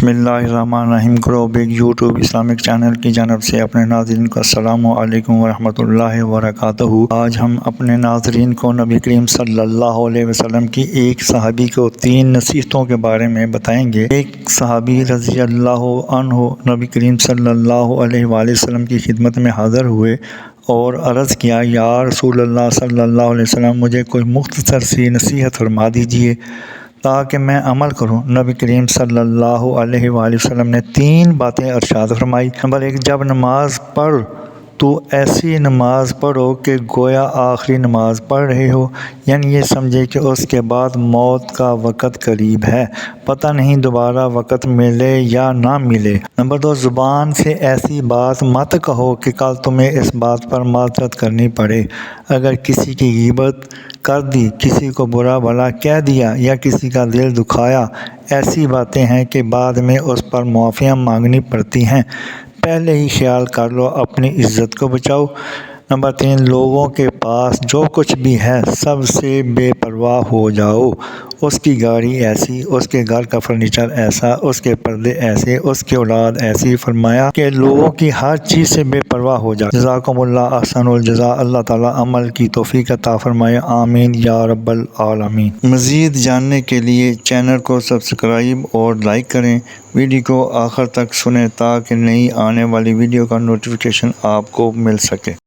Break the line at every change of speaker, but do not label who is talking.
بسم اللہ الرحمن الرحیم گروبگ یوٹیوب اسلامک چینل کی جانب سے اپنے ناظرین کو السلام علیکم ورحمۃ اللہ وبرکاتہ۔ آج ہم اپنے ناظرین کو نبی کریم صلی اللہ علیہ وسلم کی ایک صحابی کو 3 نصیحتوں کے بارے میں بتائیں گے۔ ایک صحابی رضی اللہ عنہ نبی کریم صلی اللہ علیہ وآلہ وسلم کی خدمت میں حاضر ہوئے اور عرض کیا، یا رسول اللہ صلی اللہ علیہ وسلم، مجھے کوئی مختصر سی نصیحت فرما دیجیے تاکہ میں عمل کروں۔ نبی کریم صلی اللہ علیہ وآلہ وسلم نے 3 باتیں ارشاد فرمائی۔ نمبر 1، جب نماز پڑھ تو ایسی نماز پڑھو کہ گویا آخری نماز پڑھ رہے ہو، یعنی یہ سمجھے کہ اس کے بعد موت کا وقت قریب ہے، پتہ نہیں دوبارہ وقت ملے یا نہ ملے۔ نمبر 2، زبان سے ایسی بات مت کہو کہ کل تمہیں اس بات پر معذرت کرنی پڑے۔ اگر کسی کی غیبت کر دی، کسی کو برا بھلا کہہ دیا یا کسی کا دل دکھایا، ایسی باتیں ہیں کہ بعد میں اس پر معافیاں مانگنی پڑتی ہیں، پہلے ہی خیال کر لو، اپنی عزت کو بچاؤ۔ نمبر 3، لوگوں کے پاس جو کچھ بھی ہے سب سے بے پرواہ ہو جاؤ۔ اس کی گاڑی ایسی، اس کے گھر کا فرنیچر ایسا، اس کے پردے ایسے، اس کی اولاد ایسی، فرمایا کہ لوگوں کی ہر چیز سے بے پرواہ ہو جا۔ جزاکم اللہ احسن الجزاء۔ اللہ تعالیٰ عمل کی توفیق عطا فرمائے، آمین یا رب العالمین۔ مزید جاننے کے لیے چینل کو سبسکرائب اور لائک کریں، ویڈیو کو آخر تک سنیں تاکہ نئی آنے والی ویڈیو کا نوٹیفیکیشن آپ کو مل سکے۔